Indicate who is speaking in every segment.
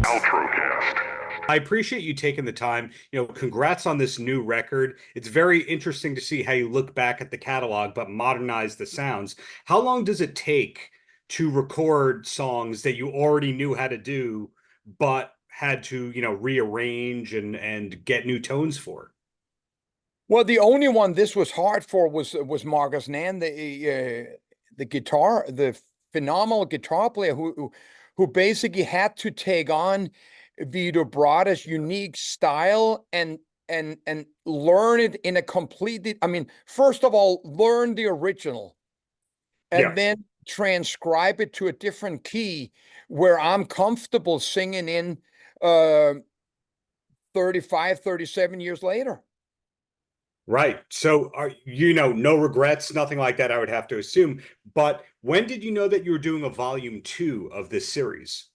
Speaker 1: Paltrocast.
Speaker 2: I appreciate you taking the time. Congrats on this new record. It's very interesting to see how you look back at the catalog, but modernize the sounds. How long does it take to record songs that you already knew how to do, but had to, rearrange and get new tones for?
Speaker 3: Well, the only one this was hard for was Marcus Nan, the phenomenal guitar player who basically had to take on Vito Brada's unique style and learn it in a completely. I mean, first of all, learn the original, and
Speaker 2: Yes.
Speaker 3: then transcribe it to a different key where I'm comfortable singing in 35, 37 years later.
Speaker 2: Right. So no regrets, nothing like that, I would have to assume. But when did you know that you were doing a volume 2 of this series?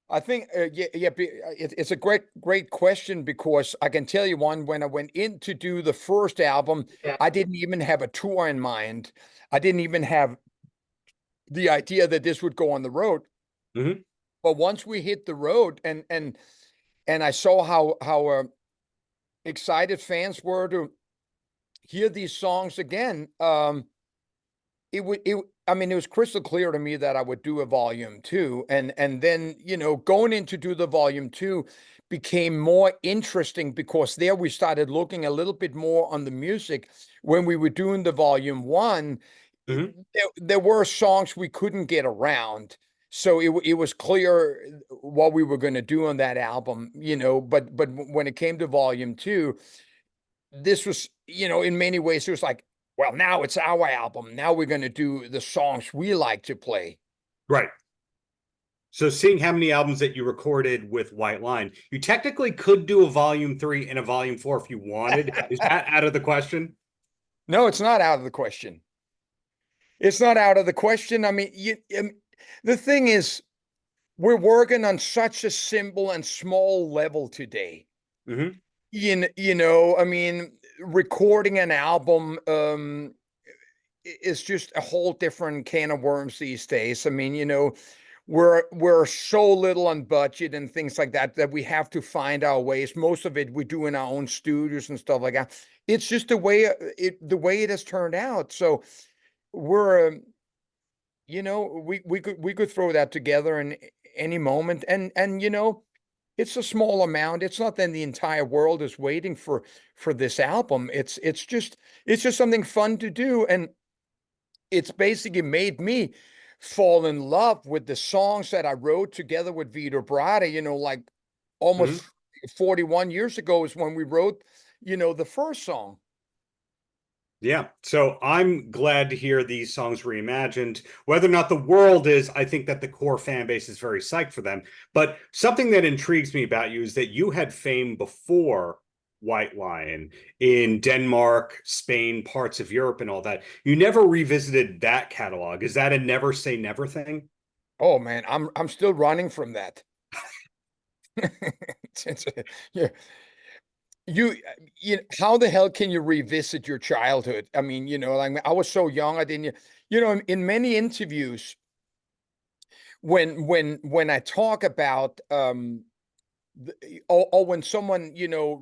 Speaker 3: I think, it's a great question, because I can tell you when I went in to do the first album, I didn't even have a tour in mind. I didn't even have the idea that this would go on the road.
Speaker 2: Mm-hmm.
Speaker 3: But once we hit the road and I saw how excited fans were to hear these songs again, it was crystal clear to me that I would do a volume 2, and then going in to do the volume 2 became more interesting, because there we started looking a little bit more on the music. When we were doing the volume 1,
Speaker 2: Mm-hmm.
Speaker 3: there were songs we couldn't get around, so it was clear what we were going to do on that album, but when it came to volume 2, this was, in many ways, it was like, well, now it's our album. Now we're going to do the songs we like to play.
Speaker 2: Right. So seeing how many albums that you recorded with White Line, you technically could do a volume 3 and a volume 4 if you wanted. Is that out of the question?
Speaker 3: No, it's not out of the question. It's not out of the question. I mean, the thing is, we're working on such a simple and small level today.
Speaker 2: Mm-hmm.
Speaker 3: I mean, recording an album is just a whole different can of worms these days. I mean, we're so little on budget and things like that we have to find our ways. Most of it we do in our own studios and stuff like that. It's just the way it has turned out. So we're we could throw that together in any moment, and it's a small amount. It's not that the entire world is waiting for this album. It's just something fun to do, and it's basically made me fall in love with the songs that I wrote together with Vito Brada. Like
Speaker 2: Mm-hmm.
Speaker 3: almost 41 years ago is when we wrote the first song.
Speaker 2: Yeah. So I'm glad to hear these songs reimagined. Whether or not the world is, I think that the core fan base is very psyched for them. But something that intrigues me about you is that you had fame before White Lion in Denmark, Spain, parts of Europe, and all that. You never revisited that catalog. Is that a never say never thing?
Speaker 3: Oh man, I'm still running from that. Yeah. How the hell can you revisit your childhood? I mean, like, I was so young, I didn't, in many interviews, when I talk about or when someone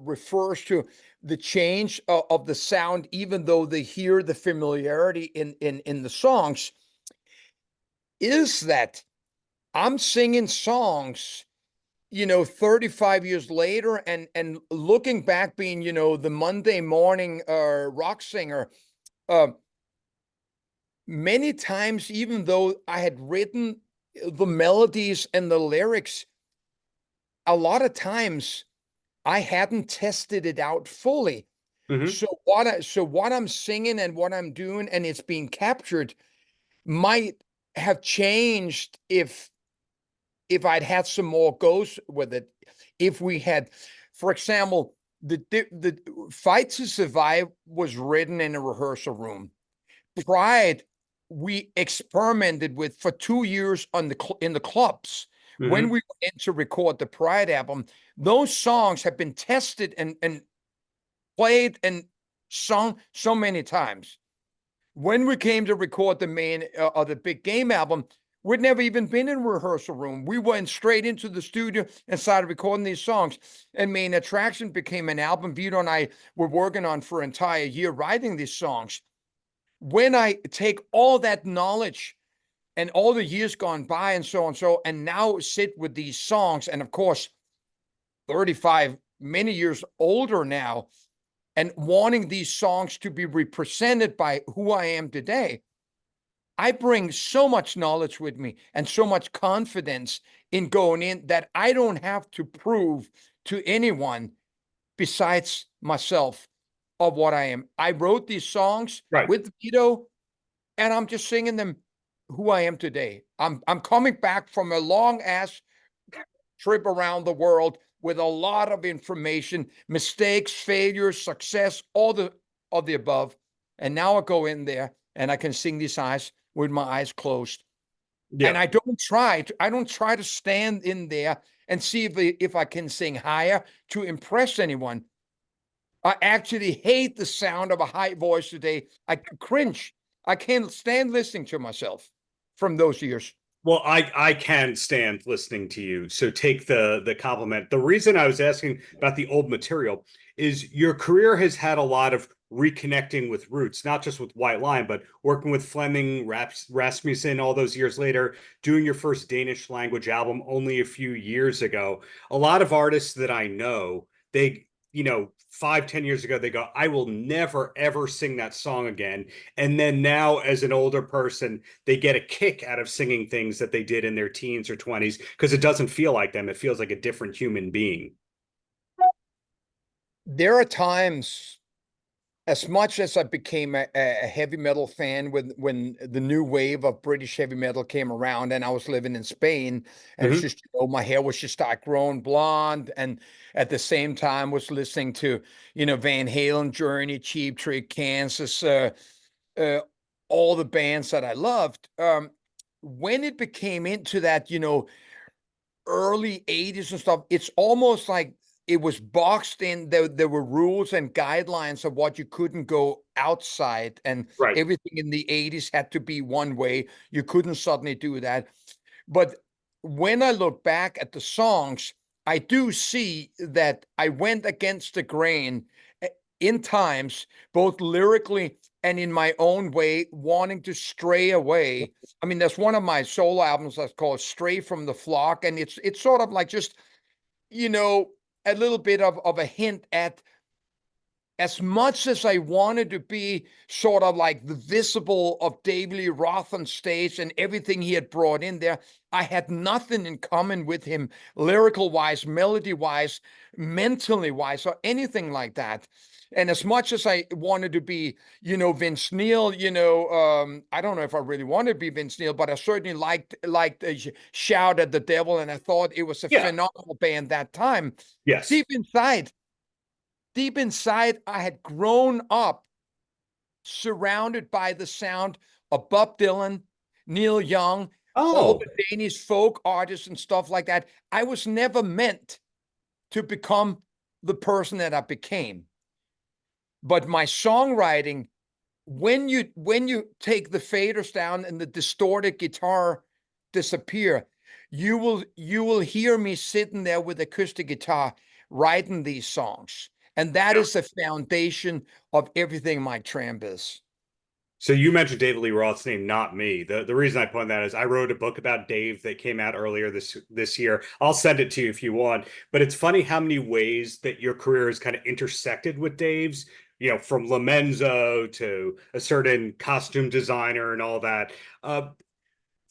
Speaker 3: refers to the change of the sound, even though they hear the familiarity in the songs, is that I'm singing songs 35 years later, and looking back, being the Monday morning rock singer, uh many times, even though I had written the melodies and the lyrics, a lot of times I hadn't tested it out fully.
Speaker 2: Mm-hmm.
Speaker 3: So what I'm singing and what I'm doing, and it's being captured, might have changed if I'd had some more goes with it. If we had, for example, the Fight to Survive was written in a rehearsal room. Pride, we experimented with for 2 years in the clubs. When
Speaker 2: Mm-hmm.
Speaker 3: we went in to record the Pride album, those songs have been tested and played and sung so many times. When we came to record the main or the Big Game album, We'd never even been in a rehearsal room. We went straight into the studio and started recording these songs. And Main Attraction became an album Vito and I were working on for an entire year, writing these songs. When I take all that knowledge and all the years gone by and so, and now sit with these songs, and of course, 35, many years older now, and wanting these songs to be represented by who I am today, I bring so much knowledge with me and so much confidence in going in that I don't have to prove to anyone besides myself of what I am. I wrote these songs
Speaker 2: Right.
Speaker 3: with Vito, and I'm just singing them who I am today. I'm coming back from a long ass trip around the world with a lot of information, mistakes, failures, success, all of the above. And now I go in there and I can sing these eyes with my eyes closed. And
Speaker 2: Yeah.
Speaker 3: I don't try to stand in there and see if I can sing higher to impress anyone. I actually hate the sound of a high voice today. I cringe. I can't stand listening to myself from those years.
Speaker 2: Well, I can stand listening to you. So take the compliment. The reason I was asking about the old material is your career has had a lot of reconnecting with roots, not just with White Lion, but working with Fleming, Rasmussen all those years later, doing your first Danish language album only a few years ago. A lot of artists that I know, they, 5, 10 years ago, they go, I will never, ever sing that song again. And then now, as an older person, they get a kick out of singing things that they did in their teens or 20s because it doesn't feel like them. It feels like a different human being.
Speaker 3: There are times, as much as I became a heavy metal fan when the new wave of British heavy metal came around, and I was living in Spain, and it's
Speaker 2: Mhm.
Speaker 3: just, my hair was just start growing blonde, and at the same time was listening to, Van Halen, Journey, Cheap Trick, Kansas, uh, all the bands that I loved. When it became into that, early 80s and stuff, it's almost like it was boxed in. There were rules and guidelines of what you couldn't go outside, and
Speaker 2: Right.
Speaker 3: everything in the 80s had to be one way. You couldn't suddenly do that. But when I look back at the songs, I do see that I went against the grain in times, both lyrically and in my own way, wanting to stray away. I mean, that's one of my solo albums that's called Stray from the Flock. And it's sort of like just, you know, a little bit of a hint at, as much as I wanted to be sort of like the visible of David Lee Roth on stage and everything he had brought in there, I had nothing in common with him, lyrical wise, melody wise, mentally wise, or anything like that. And as much as I wanted to be, Vince Neil, I don't know if I really wanted to be Vince Neil, but I certainly liked Shout at the Devil, and I thought it was a
Speaker 2: Yeah.
Speaker 3: phenomenal band that time.
Speaker 2: Yes.
Speaker 3: Deep inside, I had grown up surrounded by the sound of Bob Dylan, Neil Young, all
Speaker 2: Oh,
Speaker 3: the Danish folk artists and stuff like that. I was never meant to become the person that I became. But my songwriting, when you take the faders down and the distorted guitar disappear, you will hear me sitting there with acoustic guitar writing these songs. And that
Speaker 2: yeah.
Speaker 3: is the foundation of everything my Tramp is.
Speaker 2: So you mentioned David Lee Roth's name, not me. The reason I point that is I wrote a book about Dave that came out earlier this year. I'll send it to you if you want. But it's funny how many ways that your career has kind of intersected with Dave's, from Lamenzo to a certain costume designer and all that.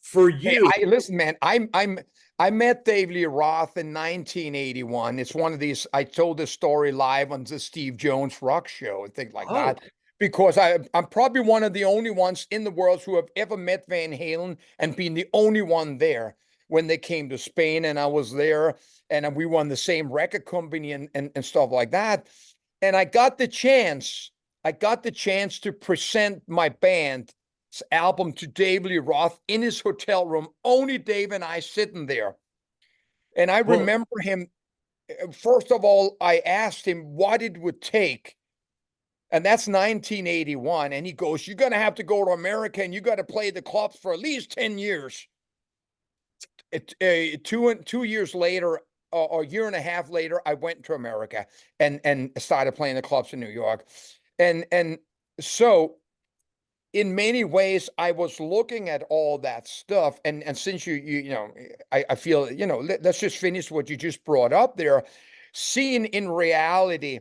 Speaker 2: For
Speaker 3: Hey,
Speaker 2: you,
Speaker 3: I listen, man. I met Dave Lee Roth in 1981. It's one of these. I told this story live on the Steve Jones Rock Show and things like
Speaker 2: oh,
Speaker 3: that, because I'm probably one of the only ones in the world who have ever met Van Halen and been the only one there when they came to Spain, and I was there, and we won the same record company and stuff like that. And I got the chance. I got the chance to present my band album to Dave Lee Roth in his hotel room, only Dave and I sitting there. And I
Speaker 2: well,
Speaker 3: remember him, first of all, I asked him what it would take. And that's 1981. And he goes, you're going to have to go to America and you got to play the clubs for at least 10 years. two years later, or a year and a half later, I went to America and started playing the clubs in New York, and so in many ways, I was looking at all that stuff, and since I feel let's just finish what you just brought up there, seeing in reality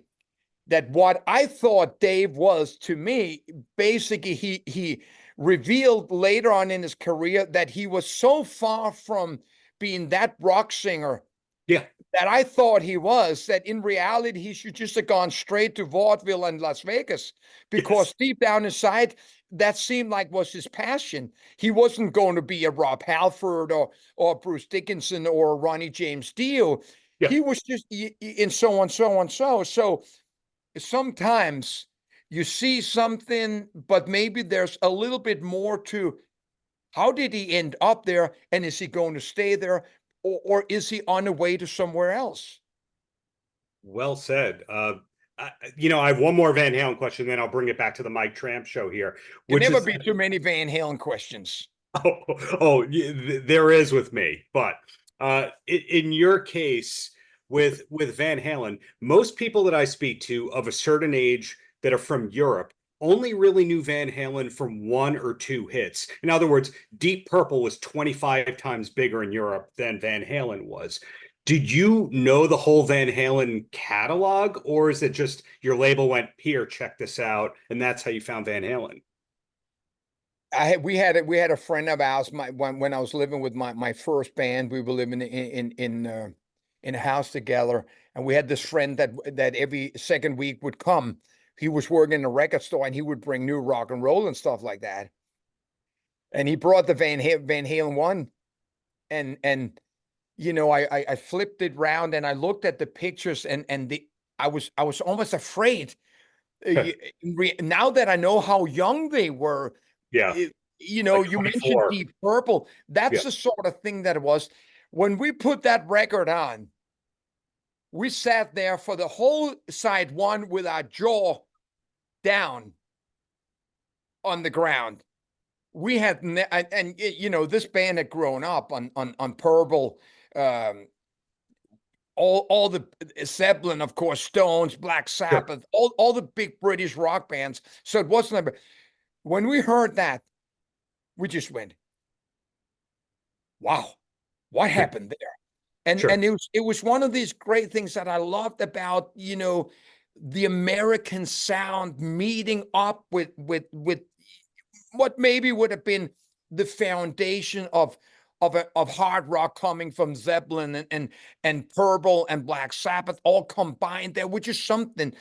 Speaker 3: that what I thought Dave was to me, basically he revealed later on in his career that he was so far from being that rock singer
Speaker 2: Yeah.
Speaker 3: that I thought he was, that in reality he should just have gone straight to vaudeville and Las Vegas, because
Speaker 2: Yes.
Speaker 3: deep down inside that seemed like was his passion. He wasn't going to be a Rob Halford or Bruce Dickinson or Ronnie James Dio.
Speaker 2: Yeah.
Speaker 3: He was just and so on, so on, so sometimes you see something, but maybe there's a little bit more to how did he end up there, and is he going to stay there, or is he on the way to somewhere else?
Speaker 2: Well said. I have one more Van Halen question, then I'll bring it back to the Mike Tramp show here,
Speaker 3: Can
Speaker 2: which
Speaker 3: never
Speaker 2: is
Speaker 3: be too many Van Halen questions.
Speaker 2: there is with me, but in your case with Van Halen, most people that I speak to of a certain age that are from Europe only really knew Van Halen from one or two hits. In other words, Deep Purple was 25 times bigger in Europe than Van Halen was. Did you know the whole Van Halen catalog, or is it just your label went, here, check this out, and that's how you found Van Halen?
Speaker 3: We had a friend of ours. When I was living with my first band, we were living in a house together, and we had this friend that every second week would come. He was working in a record store, and he would bring new rock and roll and stuff like that. And he brought the Van Halen one, and I flipped it round and I looked at the pictures, and I was almost afraid. Now that I know how young they were,
Speaker 2: Yeah, like
Speaker 3: you mentioned
Speaker 2: 24.
Speaker 3: Deep Purple. That's
Speaker 2: Yeah,
Speaker 3: the sort of thing that it was. When we put that record on, we sat there for the whole side one with our jaw down on the ground. We had, this band had grown up on Purple, um, all the Zeppelin, of course, Stones, Black
Speaker 2: sure.
Speaker 3: Sabbath, all the big British rock bands. So it wasn't. When we heard that, we just went, "Wow, what
Speaker 2: Yeah,
Speaker 3: happened there?" And
Speaker 2: sure.
Speaker 3: it was one of these great things that I loved about the American sound meeting up with what maybe would have been the foundation of hard rock coming from Zeppelin and Purple and Black Sabbath all combined there, which is something,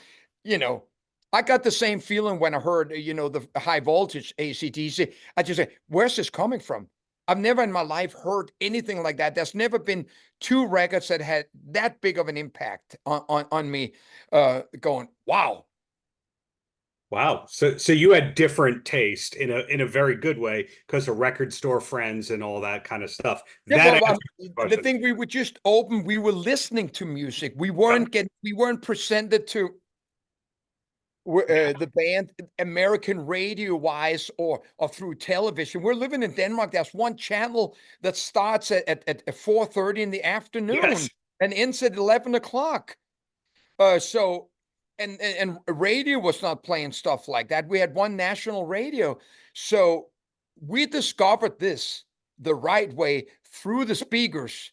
Speaker 3: you know. I got the same feeling when I heard, the high voltage AC/DC. I just say, where's this coming from? I've never in my life heard anything like that. There's never been two records that had that big of an impact on me, going, wow.
Speaker 2: Wow. So you had different taste in a very good way because of record store friends and all that kind of stuff.
Speaker 3: Yeah,
Speaker 2: That
Speaker 3: well,
Speaker 2: answers the
Speaker 3: the
Speaker 2: question.
Speaker 3: thing, we were just open. We were listening to music.
Speaker 2: Yep.
Speaker 3: We weren't presented to the band American radio wise or through television. We're living in Denmark. There's one channel that starts at 4:30 in the afternoon
Speaker 2: Yes.
Speaker 3: and ends at 11 o'clock. So and radio was not playing stuff like that. We had one national radio. So we discovered this the right way through the speakers,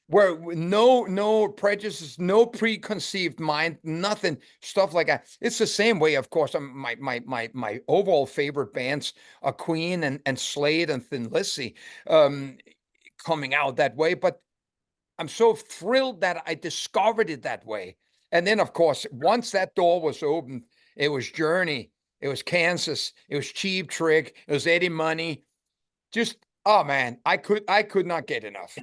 Speaker 3: where no prejudices, no preconceived mind, nothing, stuff like that. It's the same way, of course. My overall favorite bands are Queen and Slade and Thin Lizzy, um, coming out that way. But I'm so thrilled that I discovered it that way. And then, of course, once that door was opened, it was Journey, it was Kansas, it was Cheap Trick, it was Eddie Money. Just, oh man, I could not get enough.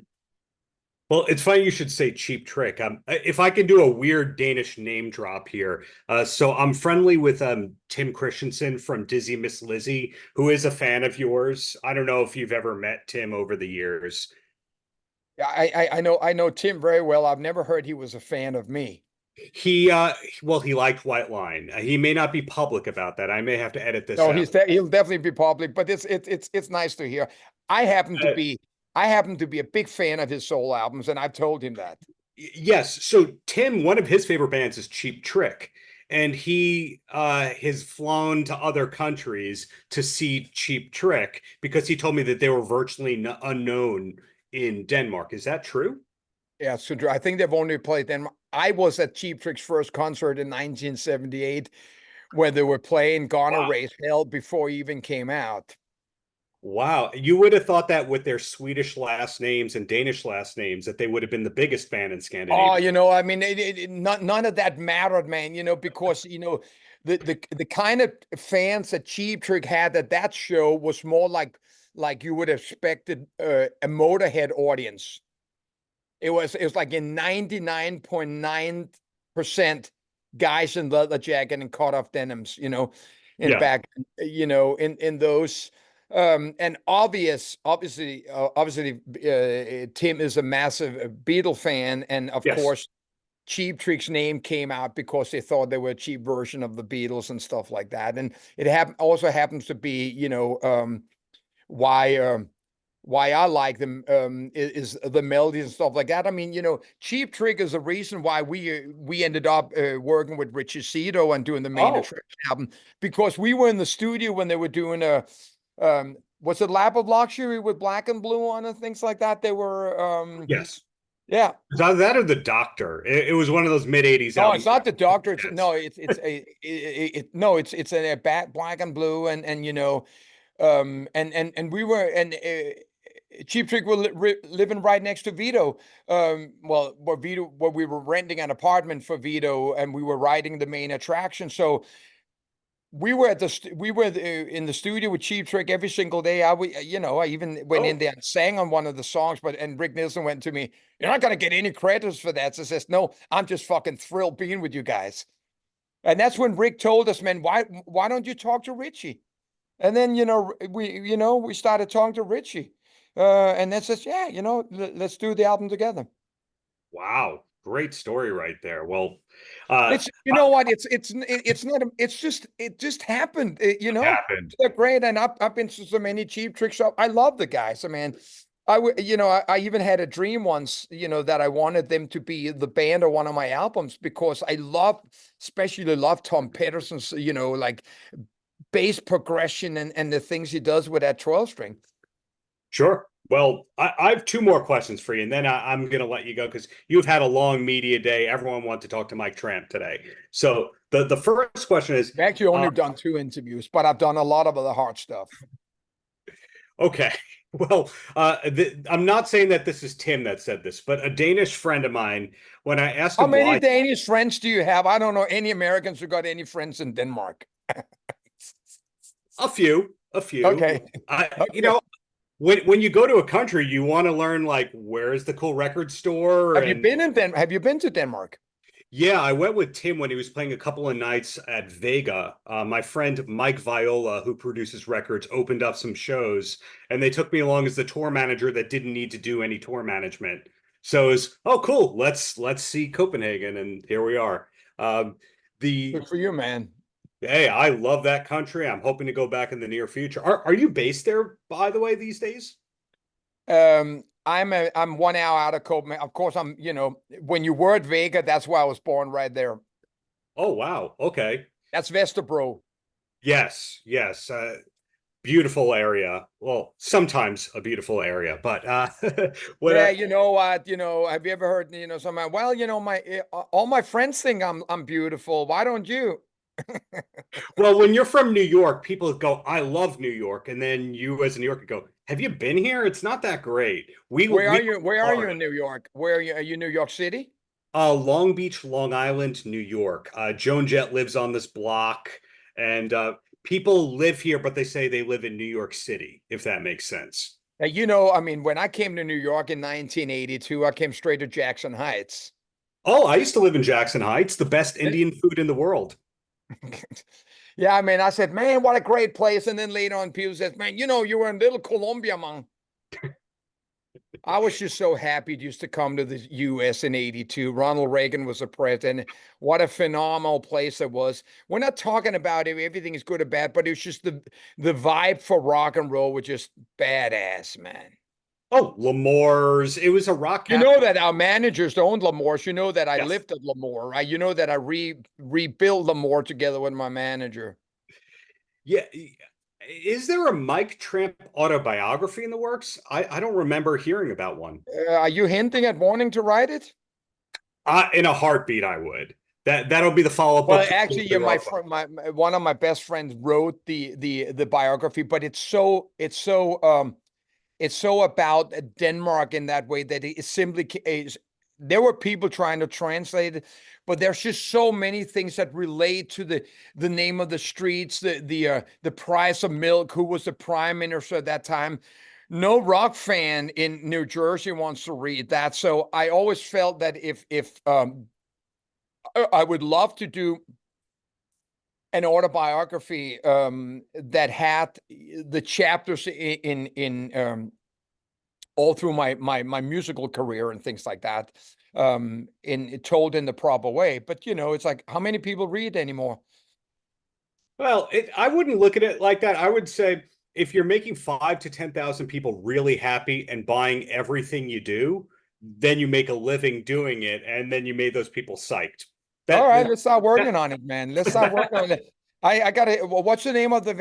Speaker 2: Well, it's funny you should say Cheap Trick. If I can do a weird Danish name drop here, so I'm friendly with Tim Christensen from Dizzy Miss Lizzy, who is a fan of yours. I don't know if you've ever met Tim over the years.
Speaker 3: Yeah, I know Tim very well. I've never heard he was a fan of me.
Speaker 2: He liked White Line. He may not be public about that. I may have to edit this
Speaker 3: No,
Speaker 2: out.
Speaker 3: he'll definitely be public, but it's nice to hear. I happen to
Speaker 2: Uh,
Speaker 3: be I happen to be a big fan of his soul albums, and I've told him that.
Speaker 2: Yes. So Tim, one of his favorite bands is Cheap Trick. And he has flown to other countries to see Cheap Trick because he told me that they were virtually unknown in Denmark. Is that true?
Speaker 3: Yeah, so I think they've only played them. I was at Cheap Trick's first concert in 1978 when they were playing Gonna
Speaker 2: Wow.
Speaker 3: Raise Hell before he even came out.
Speaker 2: Wow. You would have thought that with their Swedish last names and Danish last names that they would have been the biggest band in
Speaker 3: Oh,
Speaker 2: Scandinavia.
Speaker 3: I mean, none of that mattered, man, because, the kind of fans that Cheap Trick had at that show was more like you would have expected a Motorhead audience. It was like in 99.9% guys in leather jacket and cut off denims, in
Speaker 2: Yeah.
Speaker 3: back, in those. And obviously, Tim is a massive Beatle fan, and of
Speaker 2: Yes.
Speaker 3: course, Cheap Trick's name came out because they thought they were a cheap version of the Beatles and stuff like that. And it also happens to be, why why I like them is the melodies and stuff like that. I mean, Cheap Trick is the reason why we ended up working with Richie Zito and doing the main
Speaker 2: Oh,
Speaker 3: attraction album, because we were in the studio when they were doing was it Lap of Luxury with Black and Blue on and things like that. They were
Speaker 2: yes.
Speaker 3: yeah.
Speaker 2: Is either that or the Doctor? It was one of those mid '80s
Speaker 3: No,
Speaker 2: albums.
Speaker 3: it's not the Doctor. It's
Speaker 2: Yes.
Speaker 3: no, it's a no, it's a Black and Blue, and and we were, and Cheap Trick were living right next to Vito. Well, where we were renting an apartment for Vito, and we were riding the main attraction. So we were in the studio with Cheap Trick every single day. I even went in
Speaker 2: Oh,
Speaker 3: there and sang on one of the songs. And Rick Nielsen went to me, "You're not gonna get any credits for that." So I says, "No, I'm just fucking thrilled being with you guys." And that's when Rick told us, "Man, why don't you talk to Richie?" And then, we started talking to Richie. And then says, "Yeah, let's do the album together."
Speaker 2: wow. Great story right there. Well, uh,
Speaker 3: It's, you know what? It's not, it just happened.
Speaker 2: happened.
Speaker 3: They're great. And I've been to so many Cheap Trick shows. I love the guys. I mean, I even had a dream once, that I wanted them to be the band of one of my albums, because especially love Tom Petterson's, like bass progression and the things he does with that 12 string.
Speaker 2: Sure. Well, I have two more questions for you, and then I'm going to let you go because you've had a long media day. Everyone wants to talk to Mike Tramp today. So the first question is,
Speaker 3: I've actually only done 2 interviews, but I've done a lot of other hard stuff.
Speaker 2: okay. Well, I'm not saying that this is Tim that said this, but a Danish friend of mine, when I asked
Speaker 3: How
Speaker 2: him
Speaker 3: many
Speaker 2: why,
Speaker 3: Danish friends do you have? I don't know any Americans who got any friends in Denmark.
Speaker 2: a few.
Speaker 3: Okay.
Speaker 2: You
Speaker 3: Okay.
Speaker 2: know, when you go to a country, you want to learn like where's the cool record store, and
Speaker 3: Have you been to Denmark?
Speaker 2: yeah, I went with Tim when he was playing a couple of nights at Vega. My friend Mike Viola, who produces records, opened up some shows, and they took me along as the tour manager that didn't need to do any tour management. So it's oh cool, let's see Copenhagen, and here we are. The
Speaker 3: Good for you, man.
Speaker 2: Hey, I love that country. I'm hoping to go back in the near future. Are you based there, by the way, these days?
Speaker 3: I'm 1 hour out of Copenhagen. Of course, when you were at Vega, that's where I was born, right there.
Speaker 2: Oh wow, okay.
Speaker 3: That's Vesterbro.
Speaker 2: Yes, yes. Beautiful area. Well, sometimes a beautiful area, but what
Speaker 3: Yeah, you know what? Have you ever heard, somebody, well, all my friends think I'm beautiful. Why don't you?
Speaker 2: well, when you're from New York, people go, "I love New York," and then you, as a New Yorker, go, "Have you been here? It's not that great."
Speaker 3: Where
Speaker 2: We
Speaker 3: are you? Where are you
Speaker 2: Florida,
Speaker 3: in New York? Where are you? Are you New York City?
Speaker 2: Long Beach, Long Island, New York. Joan Jett lives on this block, and people live here, but they say they live in New York City, if that makes sense.
Speaker 3: I mean, when I came to New York in 1982, I came straight to Jackson Heights.
Speaker 2: Oh, I used to live in Jackson Heights, the best Indian food in the world.
Speaker 3: Yeah, I mean, I said, man, what a great place. And then later on, people said, man, you were in Little Colombia, man. I was just so happy just to come to the U.S. in 82. Ronald Reagan was the president. What a phenomenal place it was. We're not talking about if everything is good or bad, but it's just the vibe for rock and roll was just badass, man.
Speaker 2: Oh, L'Amour's. It was a rock
Speaker 3: You know
Speaker 2: capital.
Speaker 3: that our managers owned L'Amour's. You know that I
Speaker 2: Yes.
Speaker 3: lived at L'Amour, right? You know that I rebuilt L'Amour together with my manager.
Speaker 2: Yeah. Is there a Mike Tramp autobiography in the works? I don't remember hearing about one.
Speaker 3: Are you hinting at wanting to write it?
Speaker 2: In a heartbeat, I would. That'll be the follow-up book
Speaker 3: Well,
Speaker 2: to
Speaker 3: actually,
Speaker 2: the
Speaker 3: yeah, my
Speaker 2: Roth book.
Speaker 3: friend, one of my best friends wrote the biography, but it's so about Denmark in that way that it simply is. There were people trying to translate it, but there's just so many things that relate to the name of the streets, the price of milk, who was the prime minister at that time. No rock fan in New Jersey wants to read that, so I always felt that if I would love to do an autobiography that had the chapters in all through my musical career and things like that, in told in the proper way. But it's like, how many people read anymore?
Speaker 2: Well, I wouldn't look at it like that. I would say if you're making 5 to 10,000 people really happy and buying everything you do, then you make a living doing it, and then you made those people psyched.
Speaker 3: All
Speaker 2: That,
Speaker 3: right,
Speaker 2: that
Speaker 3: let's start working on it, man. Let's start working on it. I gotta. Well, what's the name of the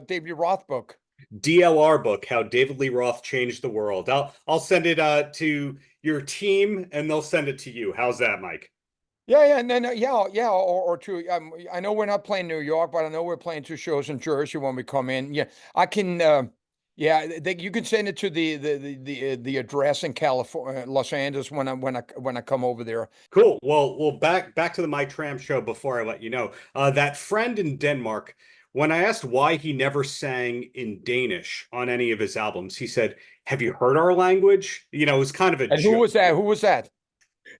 Speaker 3: David Roth book?
Speaker 2: DLR book, How David Lee Roth Changed the World. I'll send it to your team, and they'll send it to you. How's that, Mike?
Speaker 3: Yeah, no, no, yeah, or two. I know we're not playing New York, but I know we're playing two shows in Jersey when we come in. Yeah, I can. Yeah, you can send it to the address in California, Los Angeles, when I come over there.
Speaker 2: Cool. Well, back to the My Tram show before I let you know. That friend in Denmark, when I asked why he never sang in Danish on any of his albums, he said, "Have you heard our language?" It was kind of a
Speaker 3: And who
Speaker 2: joke.
Speaker 3: was that? Who was that?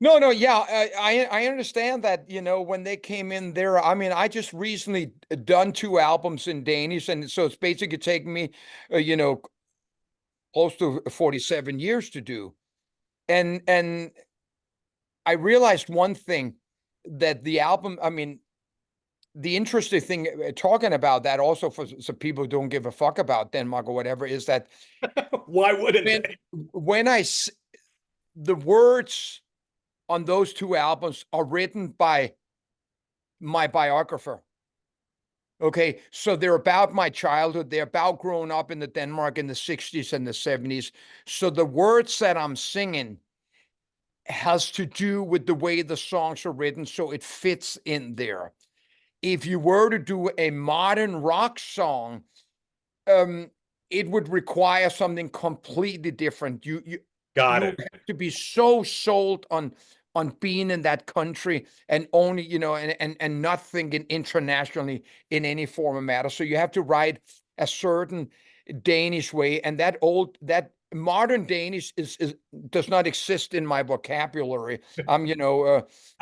Speaker 3: No, no, yeah, I understand that, when they came in there. I mean, I just recently done two albums in Danish, and so it's basically taken me, close to 47 years to do. And I realized one thing, that the album, I mean, the interesting thing, talking about that also for some people who don't give a fuck about Denmark or whatever, is that
Speaker 2: Why wouldn't
Speaker 3: when
Speaker 2: they?
Speaker 3: when the words on those two albums are written by my biographer. Okay, so they're about my childhood. They're about growing up in the Denmark in the 60s and the 70s. So the words that I'm singing has to do with the way the songs are written, so it fits in there. If you were to do a modern rock song, um, it would require something completely different.
Speaker 2: Got
Speaker 3: You
Speaker 2: it.
Speaker 3: have to be so sold on being in that country, and only, and not thinking internationally in any form of matter. So you have to write a certain Danish way, and that modern Danish is does not exist in my vocabulary. I'm,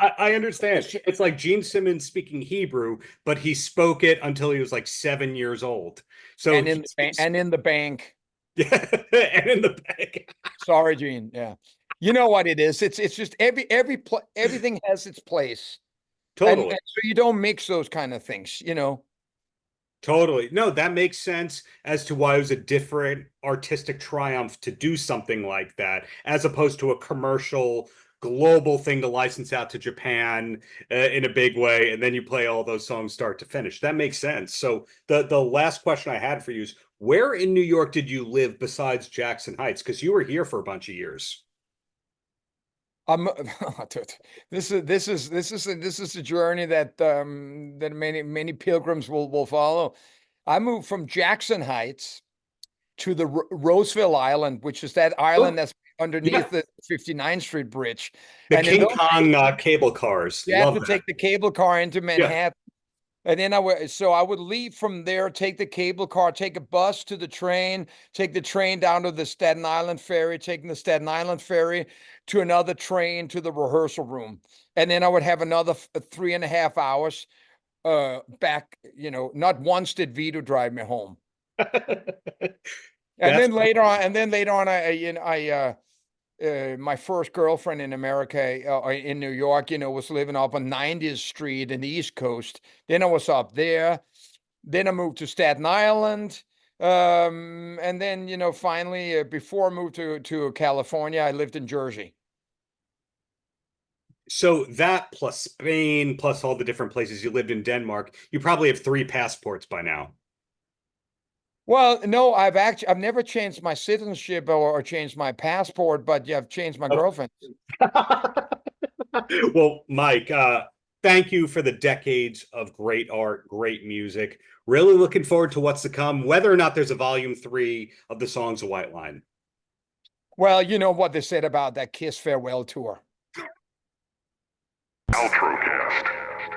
Speaker 2: I understand. It's like Gene Simmons speaking Hebrew, but he spoke it until he was like 7 years old. So
Speaker 3: and
Speaker 2: he
Speaker 3: in the
Speaker 2: speaks,
Speaker 3: and in the bank.
Speaker 2: yeah, and in the back.
Speaker 3: Sorry, Gene. Yeah, you know what it is. It's just everything has its place, and
Speaker 2: Totally.
Speaker 3: so you don't mix those kind of things.
Speaker 2: Totally. No, that makes sense as to why it was a different artistic triumph to do something like that, as opposed to a commercial global thing to license out to Japan in a big way, and then you play all those songs start to finish. That makes sense. So the last question I had for you is, where in New York did you live besides Jackson Heights? Because you were here for a bunch of years.
Speaker 3: I'm dude, this is a journey that many pilgrims will follow. I moved from Jackson Heights to the Roseville Island, which is that island
Speaker 2: Oh,
Speaker 3: that's underneath
Speaker 2: yeah.
Speaker 3: the 59th Street Bridge.
Speaker 2: The
Speaker 3: And in
Speaker 2: King
Speaker 3: those days,
Speaker 2: Kong cable cars.
Speaker 3: you have
Speaker 2: Love
Speaker 3: to
Speaker 2: that.
Speaker 3: take the cable car into
Speaker 2: Yeah.
Speaker 3: Manhattan. And then I would leave from there, take the cable car, take a bus to the train, take the train down to the Staten Island ferry, taking the Staten Island ferry to another train to the rehearsal room. And then I would have another 3.5 hours back. Not once did Vito drive me home. And
Speaker 2: That's
Speaker 3: then later on, my first girlfriend in America, in New York, was living up on 90th Street in the East Coast. Then I was up there. Then I moved to Staten Island. And then, you know, finally, before I moved to California, I lived in Jersey.
Speaker 2: So that plus Spain, plus all the different places you lived in Denmark, you probably have 3 passports by now.
Speaker 3: Well, no, I've never changed my citizenship or changed my passport, but yeah, I've changed my girlfriend.
Speaker 2: Well, Mike, thank you for the decades of great art, great music. Really looking forward to what's to come, whether or not there's a volume 3 of the Songs of White Line.
Speaker 3: Well, you know what they said about that Kiss farewell tour.
Speaker 1: Paltrocast.